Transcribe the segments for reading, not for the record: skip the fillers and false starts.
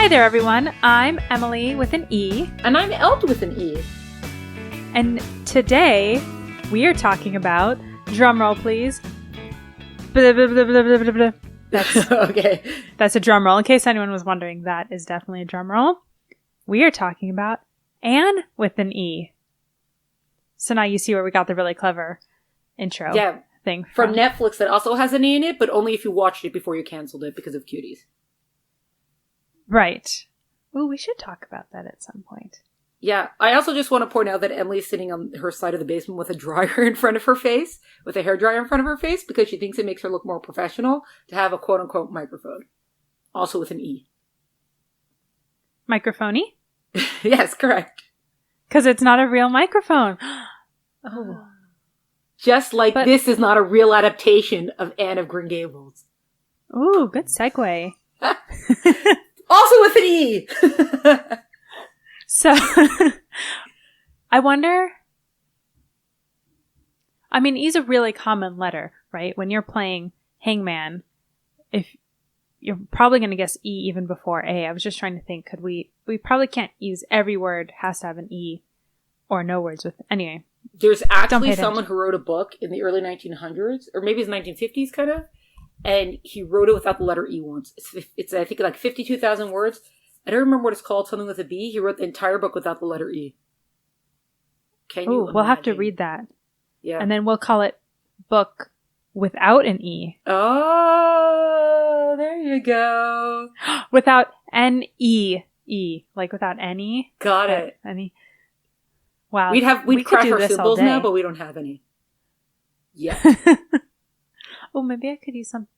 Hi there, everyone. I'm Emily with an E. And I'm Eld with an E. And today we are talking about, drumroll please. Blah, blah, blah, blah, blah, blah, blah. That's okay. That's a drum roll. In case anyone was wondering, that is definitely a drum roll. We are talking about Anne with an E. So now you see where we got the really clever intro thing from Netflix that also has an E in it, but only if you watched it before you canceled it because of cuties. Right. Ooh, we should talk about that at some point. Yeah. I also just want to point out that Emily's sitting on her side of the basement with a dryer in front of her face, with a hairdryer in front of her face, because she thinks it makes her look more professional to have a quote-unquote microphone. Also with an E. Microphony? Yes, correct. Because it's not a real microphone. Oh. Just like this is not a real adaptation of Anne of Green Gables. Ooh, good segue. Also with an E! So, I wonder, I mean, E's a really common letter, right? When you're playing Hangman, if you're probably going to guess E even before A. I was just trying to think, we probably can't use every word has to have an E or no words with, anyway. There's actually someone who wrote a book in the early 1900s, or maybe it's 1950s kind of, and he wrote it without the letter E once. It's I think like 52,000 words. I don't remember what it's called, something with a B. He wrote the entire book without the letter E. Can you imagine? We'll have to read that. Yeah. And then we'll call it book without an E. Oh, there you go. Without N-E-E. Like without any. Got it. Any. Wow. We'd craft our symbols now, but we don't have any. Yeah. Oh, maybe I could use some.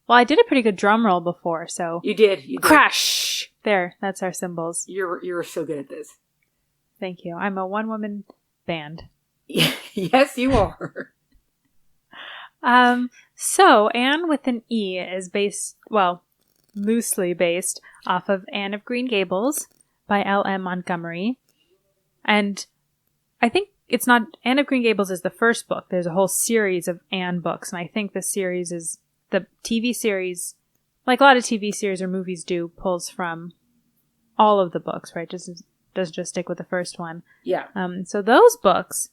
Well, I did a pretty good drum roll before, so. You did. Crash! There, that's our symbols. You're so good at this. Thank you. I'm a one-woman band. Yes, you are. So, Anne with an E is loosely based off of Anne of Green Gables by L.M. Montgomery. And I think it's not, Anne of Green Gables is the first book. There's a whole series of Anne books, and I think this series is the TV series, like a lot of TV series or movies do, pulls from all of the books, right? Doesn't just stick with the first one. Yeah. So those books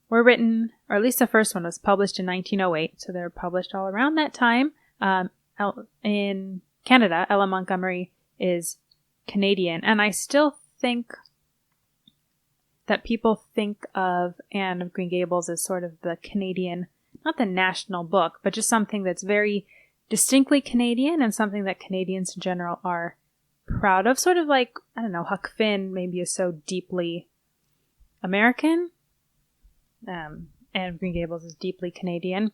were written, or at least the first one was published in 1908, so they're published all around that time. In Canada, Ella Montgomery is Canadian, and I still think that people think of Anne of Green Gables as sort of the Canadian, not the national book, but just something that's very distinctly Canadian and something that Canadians in general are proud of. Sort of like, I don't know, Huck Finn maybe is so deeply American. Anne of Green Gables is deeply Canadian.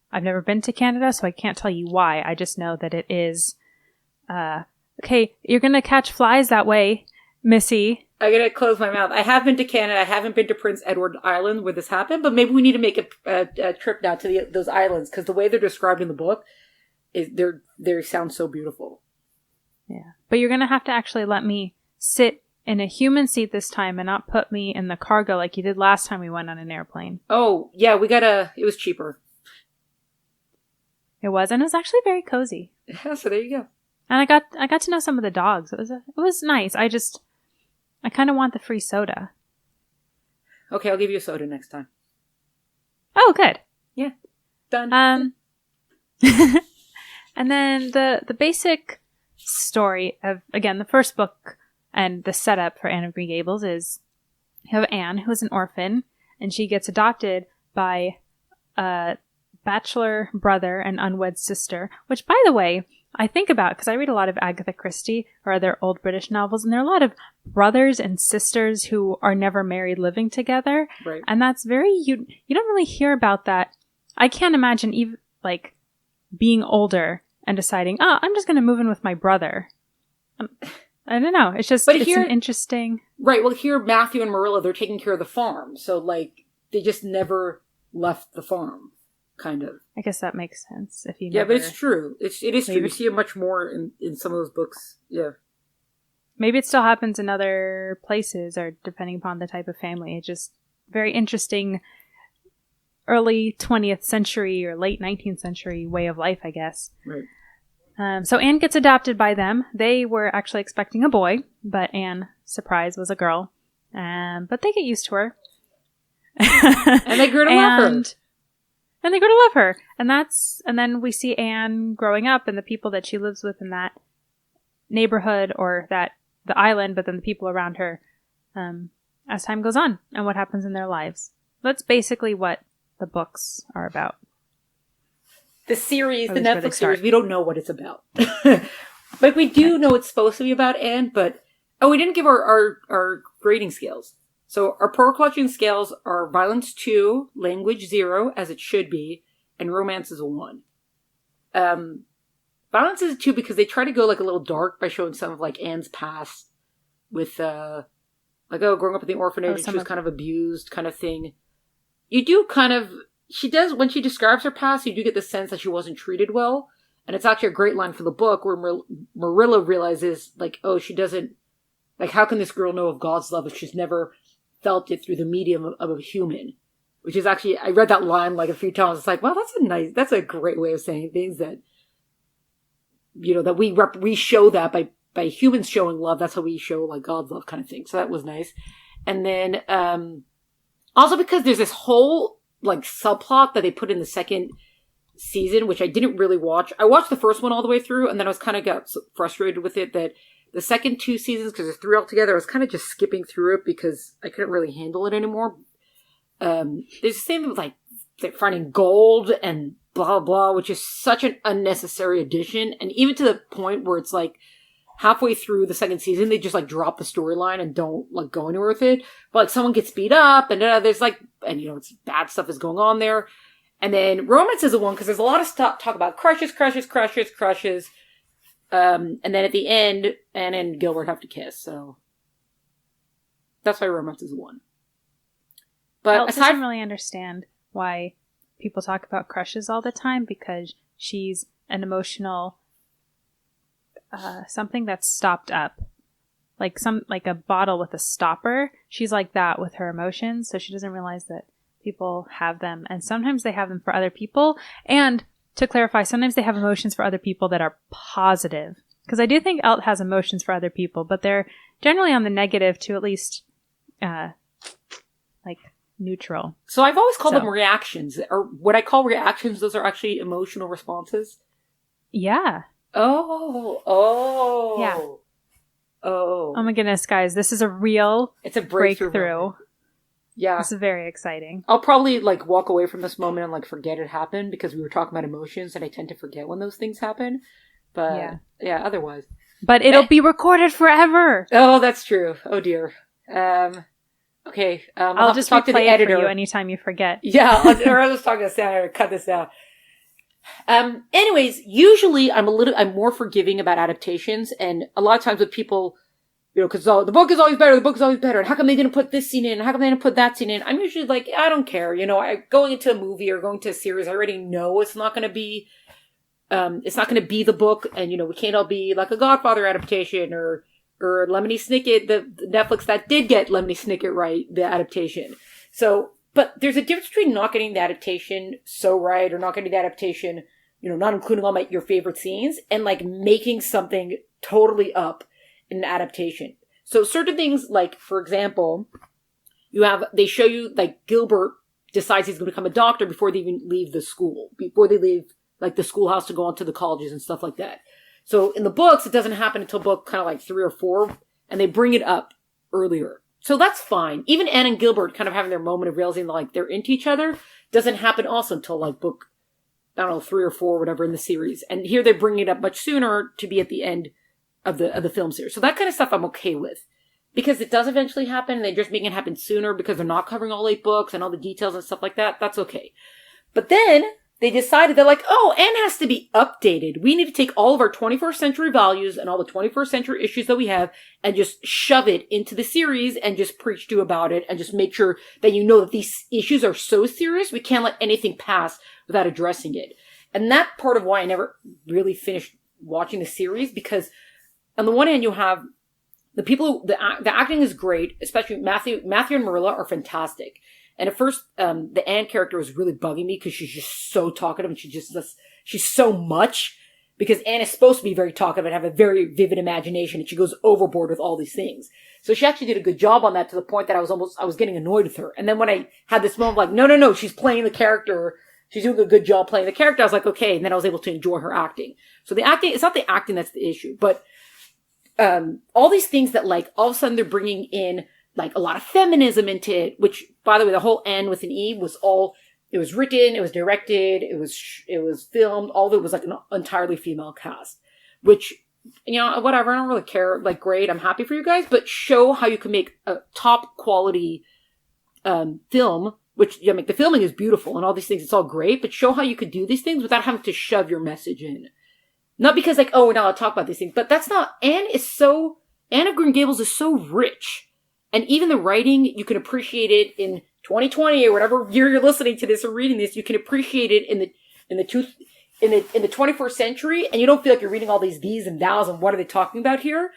I've never been to Canada, so I can't tell you why. I just know that it is, okay, you're gonna catch flies that way, Missy. I'm going to close my mouth. I have been to Canada. I haven't been to Prince Edward Island where this happened, but maybe we need to make a trip now to those islands, because the way they're described in the book, they sound so beautiful. Yeah. But you're going to have to actually let me sit in a human seat this time and not put me in the cargo like you did last time we went on an airplane. Oh, yeah, it was cheaper. It was, and it was actually very cozy. Yeah, so there you go. And I got to know some of the dogs. It was nice. I kind of want the free soda. Okay, I'll give you a soda next time. Oh, good. Yeah. Done. And then the basic story of, again, the first book and the setup for Anne of Green Gables is you have Anne, who is an orphan, and she gets adopted by a bachelor brother and unwed sister, which, by the way, I think about, because I read a lot of Agatha Christie or other old British novels, and there are a lot of brothers and sisters who are never married living together. Right. And that's you don't really hear about that. I can't imagine even, like, being older and deciding, I'm just going to move in with my brother. I don't know. It's just, an interesting. Right. Well, here, Matthew and Marilla, they're taking care of the farm. So, like, they just never left the farm. Kind of. I guess that makes sense. If you but it's true. It is true. You see it much more in some of those books. Yeah. Maybe it still happens in other places, or depending upon the type of family. It's just very interesting early 20th century or late 19th century way of life, I guess. Right. So Anne gets adopted by them. They were actually expecting a boy, but Anne, surprise, was a girl. But they get used to her. And they grew to love her. And they grow to love her. And then we see Anne growing up and the people that she lives with in that neighborhood or the island, but then the people around her as time goes on and what happens in their lives. That's basically what the books are about. The series, the Netflix series, we don't know what it's about. But we do know it's supposed to be about Anne, but... Oh, we didn't give our grading scales. So our pearl clutching scales are violence 2, language 0, as it should be, and romance is a 1. Violence is a 2 because they try to go like a little dark by showing some of like Anne's past with growing up in the orphanage, she was kind of abused kind of thing. You do kind of... She does, when she describes her past, you do get the sense that she wasn't treated well. And it's actually a great line for the book where Marilla realizes, like, oh, she doesn't... Like, how can this girl know of God's love if she's never felt it through the medium of a human? Which is actually... I read that line, like, a few times. It's like, well, that's a great way of saying things that... You know, that we show that by humans showing love. That's how we show, like, God's love kind of thing. So that was nice. And then... also because there's this whole... like subplot that they put in the second season, which I didn't really watch. I watched the first one all the way through, and then I was kind of got frustrated with it that the second 2 seasons, because there's 3 altogether, I was kind of just skipping through it because I couldn't really handle it anymore. There's the same with like they're finding gold and blah, blah, which is such an unnecessary addition. And even to the point where it's like halfway through the second season, they just like drop the storyline and don't like go anywhere with it. But like someone gets beat up and there's like, and you know, it's bad stuff is going on there. And then romance is the one because there's a lot of talk about crushes. And then at the end, Anne and Gilbert have to kiss. So that's why romance is the one. But I don't really understand why people talk about crushes all the time because she's an emotional... something that's stopped up, like a bottle with a stopper. She's like that with her emotions, so she doesn't realize that people have them, and sometimes they have them for other people. And to clarify, sometimes they have emotions for other people that are positive, because I do think Alt has emotions for other people, but they're generally on the negative to at least like neutral. So I've always called them reactions, or what I call reactions. Those are actually emotional responses. Yeah. Oh. Yeah. Oh my goodness, guys. This is a real breakthrough. Yeah. This is very exciting. I'll probably like walk away from this moment and like forget it happened because we were talking about emotions and I tend to forget when those things happen. But yeah otherwise. But it'll be recorded forever. Oh, that's true. Oh dear. Okay. I'll just talk to the editor for you anytime you forget. Yeah. Or I'll just talk to the sound editor, cut this out. Anyways, usually I'm more forgiving about adaptations, and a lot of times with people, you know, because the book is always better, and how come they didn't put this scene in, and how come they didn't put that scene in? I'm usually like, I don't care, you know, going into a movie or going to a series, I already know it's not going to be the book, and you know, we can't all be like a Godfather adaptation or Lemony Snicket, the Netflix that did get Lemony Snicket right, the adaptation. So, but there's a difference between not getting the adaptation so right or not getting the adaptation, you know, not including all your favorite scenes and like making something totally up in an adaptation. So certain things, like, for example, they show you like Gilbert decides he's going to become a doctor before they even leave the school, before they leave like the schoolhouse to go on to the colleges and stuff like that. So in the books, it doesn't happen until book kind of like 3 or 4, and they bring it up earlier. So that's fine. Even Anne and Gilbert kind of having their moment of realizing like they're into each other doesn't happen also until like book, I don't know, 3 or 4, whatever in the series. And here they bring it up much sooner to be at the end of the film series. So that kind of stuff I'm okay with. Because it does eventually happen, and they just make it happen sooner because they're not covering all 8 books and all the details and stuff like that. That's okay. But then they decided, they're like, oh, Anne has to be updated. We need to take all of our 21st century values and all the 21st century issues that we have and just shove it into the series and just preach to you about it and just make sure that you know that these issues are so serious, we can't let anything pass without addressing it. And that's part of why I never really finished watching the series, because on the one hand, you have the people, the acting is great, especially Matthew and Marilla are fantastic. And at first, the Anne character was really bugging me because she's just so talkative and she's so much. because Anne is supposed to be very talkative and have a very vivid imagination, and she goes overboard with all these things. So she actually did a good job on that, to the point that I was getting annoyed with her. And then when I had this moment like, no, she's playing the character. She's doing a good job playing the character. I was like, okay. And then I was able to enjoy her acting. So the acting, it's not the acting that's the issue, but all these things that like all of a sudden they're bringing in like a lot of feminism into it, which, by the way, the whole Anne with an E was all, it was written, it was directed, it was filmed, all of it was like an entirely female cast, which, you know, whatever, I don't really care, like, great, I'm happy for you guys, but show how you can make a top quality film, which, yeah, like, the filming is beautiful and all these things, it's all great, but show how you could do these things without having to shove your message in. Not because, like, oh, we're not allowed to talk about these things, but that's not, Anne of Green Gables is so rich. And even the writing, you can appreciate it in 2020 or whatever year you're listening to this or reading this. You can appreciate it in the 21st century, and you don't feel like you're reading all these these and thous and what are they talking about here.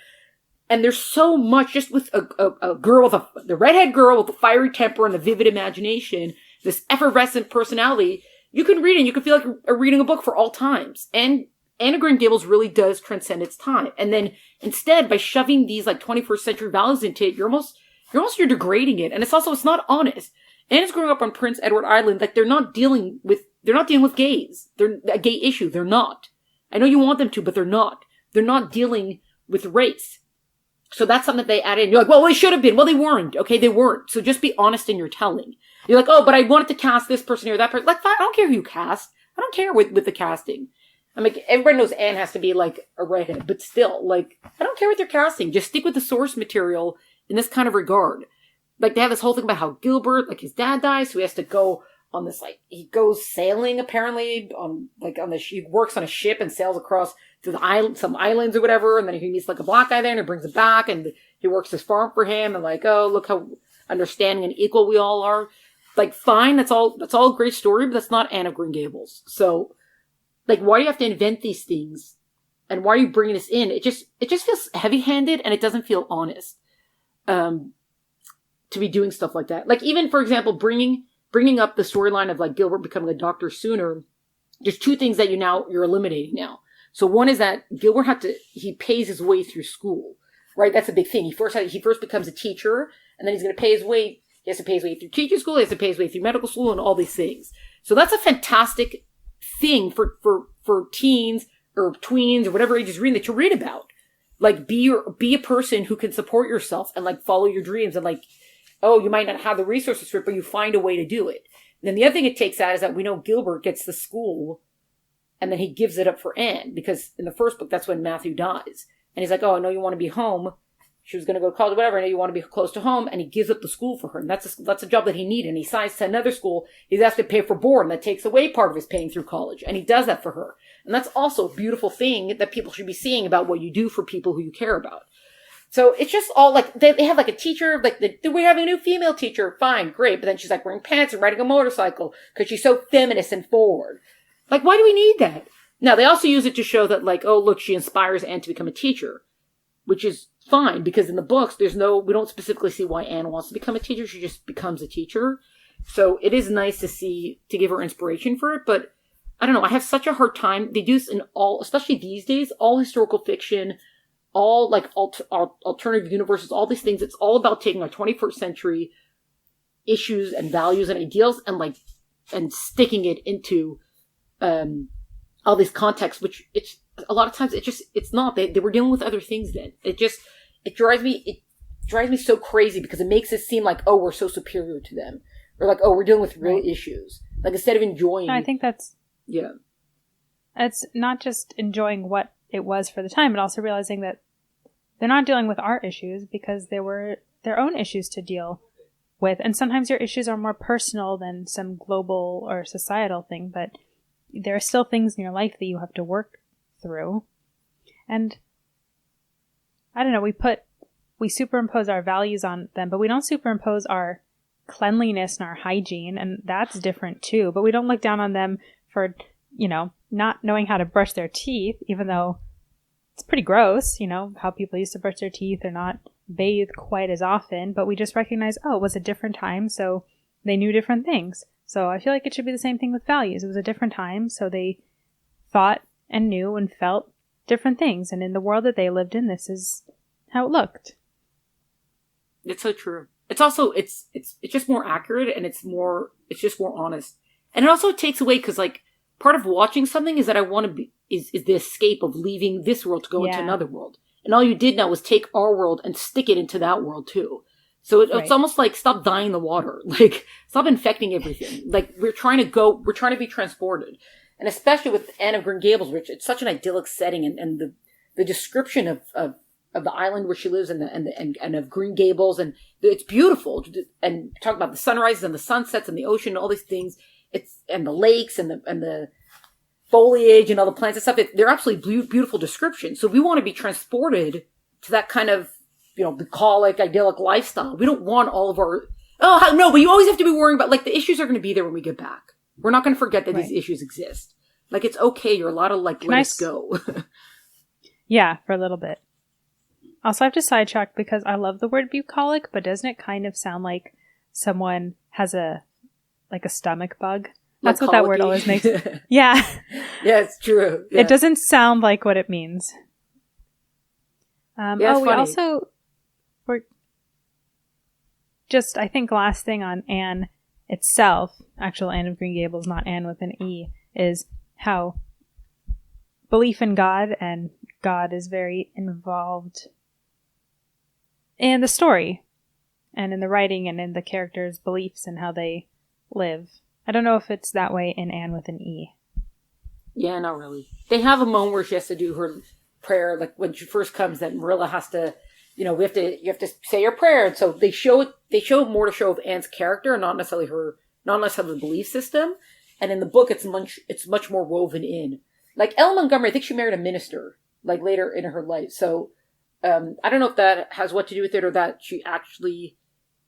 And there's so much just with a girl with the redhead girl with the fiery temper and the vivid imagination, this effervescent personality. You can read it and you can feel like you're reading a book for all times. And Anne of Green Gables really does transcend its time. And then instead, by shoving these like 21st century values into it, you're degrading it. And it's not honest. Anne's growing up on Prince Edward Island, like they're not dealing with gays. They're a gay issue. They're not. I know you want them to, but they're not. They're not dealing with race. So that's something that they added in. You're like, well, they should have been. Well, they weren't. Okay, they weren't. So just be honest in your telling. You're like, oh, but I wanted to cast this person or that person. Like, I don't care who you cast. I don't care with the casting. I mean, everybody knows Anne has to be like a redhead, but still, like, I don't care what they're casting. Just stick with the source material in this kind of regard. Like, they have this whole thing about how Gilbert, like, his dad dies, so he has to go on this, like, he goes sailing, apparently, he works on a ship and sails across to the island, some islands or whatever, and then he meets, like, a black guy there, and he brings him back, and he works his farm for him, and like, oh, look how understanding and equal we all are. Like, fine, that's all a great story, but that's not Anne of Green Gables. So, like, why do you have to invent these things? And why are you bringing this in? It just feels heavy-handed, and it doesn't feel honest. To be doing stuff like that. Like, even, for example, bringing up the storyline of, like, Gilbert becoming a doctor sooner, there's two things that you're eliminating now. So one is that Gilbert he pays his way through school, right? That's a big thing. He first becomes a teacher, and then he's going to pay his way. He has to pay his way through teacher school, he has to pay his way through medical school, and all these things. So that's a fantastic thing for teens, or tweens, or whatever ages reading that you read about. Like, be a person who can support yourself and, like, follow your dreams, and, like, oh, you might not have the resources for it, but you find a way to do it. And then the other thing it takes out is that we know Gilbert gets the school, and then he gives it up for Anne, because in the first book, that's when Matthew dies. And he's like, oh, I know you want to be home. She was going to go to college, whatever. I know you want to be close to home. And he gives up the school for her. And that's a job that he needed. And he signs to another school. He's asked to pay for board, and that takes away part of his paying through college. And he does that for her. And that's also a beautiful thing that people should be seeing about what you do for people who you care about. So it's just all like, they have like a teacher, like, we're having a new female teacher. Fine, great. But then she's like wearing pants and riding a motorcycle because she's so feminist and forward. Like, why do we need that? Now, they also use it to show that, like, oh, look, she inspires Anne to become a teacher, which is fine, because in the books, we don't specifically see why Anne wants to become a teacher. She just becomes a teacher. So it is nice to give her inspiration for it. But I don't know, I have such a hard time. They do this in especially these days, all historical fiction, all like alternative universes, all these things. It's all about taking our 21st century issues and values and ideals and sticking it into all these contexts, which it's a lot of times it's not. They were dealing with other things then. It drives me so crazy, because it makes it seem like, oh, we're so superior to them, or like, oh, we're dealing with real issues. Like, instead of enjoying, I think it's not just enjoying what it was for the time, but also realizing that they're not dealing with our issues because they were their own issues to deal with. And sometimes your issues are more personal than some global or societal thing, but there are still things in your life that you have to work through. And I don't know, we superimpose our values on them, but we don't superimpose our cleanliness and our hygiene, and that's different too. But we don't look down on them for, not knowing how to brush their teeth, even though it's pretty gross, how people used to brush their teeth or not bathe quite as often. But we just recognize, oh, it was a different time, so they knew different things. So I feel like it should be the same thing with values. It was a different time, so they thought and knew and felt different things. And in the world that they lived in, this is how it looked. It's so true. It's also, it's just more accurate, and it's just more honest. And it also takes away, because like, part of watching something is that I want to be, is the escape of leaving this world to go into another world. And all you did now was take our world and stick it into that world too. So it's almost like, stop dyeing the water. Like, stop infecting everything. Like, we're trying to be transported. And especially with Anne of Green Gables, which it's such an idyllic setting, and the description of the island where she lives, and of Green Gables, and it's beautiful. And talk about the sunrises and the sunsets and the ocean and all these things. And the lakes and the foliage and all the plants and stuff. They're absolutely beautiful descriptions. So we want to be transported to that kind of, bucolic, idyllic lifestyle. We don't want all of our, no, but you always have to be worrying about, like, the issues are going to be there when we get back. We're not going to forget that these issues exist. Like, it's okay. You're allowed to, like, let us go. Yeah, for a little bit. Also, I have to sidetrack because I love the word bucolic, but doesn't it kind of sound like someone has a stomach bug? That's like what that word always makes. Yeah. Yeah, it's true. Yeah. It doesn't sound like what it means. We also were just, I think, last thing on Anne itself, actual Anne of Green Gables, not Anne with an E, is how belief in God, and God is very involved in the story and in the writing and in the characters' beliefs and how they live. I don't know if it's that way in Anne with an E. Yeah, not really. They have a moment where she has to do her prayer, like when she first comes, that Marilla has to, you have to say your prayer. And so they show more to show of Anne's character and not necessarily the belief system. And in the book, it's much more woven in. Like Ella Montgomery, I think she married a minister, like later in her life. So, I don't know if that has what to do with it, or that she actually,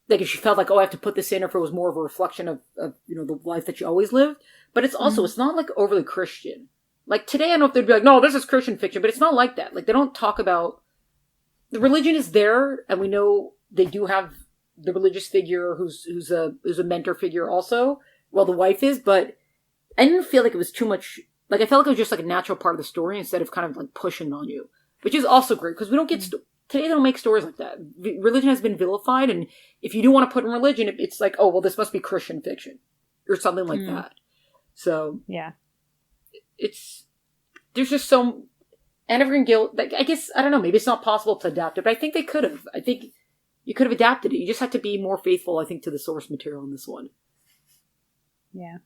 like, if she felt like, I have to put this in, or if it was more of a reflection of the life that she always lived. But it's also, it's not like overly Christian. Like today, I don't know if they'd be like, no, this is Christian fiction, but it's not like that. Like, they don't talk about, the religion is there, and we know they do have the religious figure who's a mentor figure also. Well, the wife is, but I didn't feel like it was too much. Like, I felt like it was just like a natural part of the story instead of kind of like pushing on you, which is also great because we don't get today. They don't make stories like that. Religion has been vilified, and if you do want to put in religion, it's like, oh, well, this must be Christian fiction or something like that. So yeah, there's just so Anne of Green Gables. Like, I guess I don't know. Maybe it's not possible to adapt it, but I think they could have. I think you could have adapted it. You just had to be more faithful, I think, to the source material in this one. Yeah.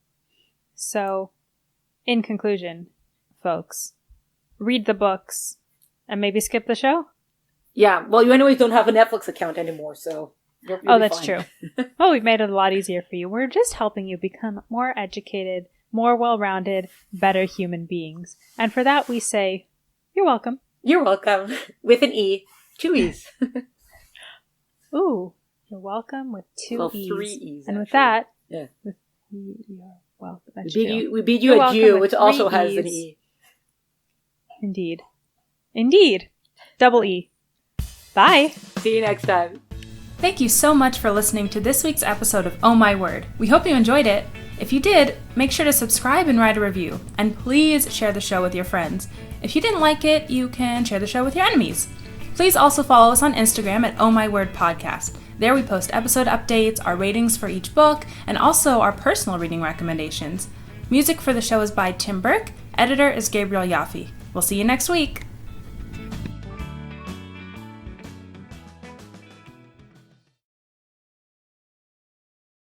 So, in conclusion, folks, read the books and maybe skip the show. Yeah, well, you anyways don't have a Netflix account anymore, so you'll that's fine. True. Well, we've made it a lot easier for you. We're just helping you become more educated, more well-rounded, better human beings. And for that, we say, you're welcome. You're welcome. With an E. 2 E's. Ooh, you're welcome with 2 E's. 3 E's. And with that, yeah. You're welcome. We beat you a Jew, which also has an E. Indeed. Double E. Bye. See you next time. Thank you so much for listening to this week's episode of Oh My Word. We hope you enjoyed it. If you did, make sure to subscribe and write a review. And please share the show with your friends. If you didn't like it, you can share the show with your enemies. Please also follow us on Instagram at Oh My Word Podcast. There we post episode updates, our ratings for each book, and also our personal reading recommendations. Music for the show is by Tim Burke. Editor is Gabriel Yaffe. We'll see you next week.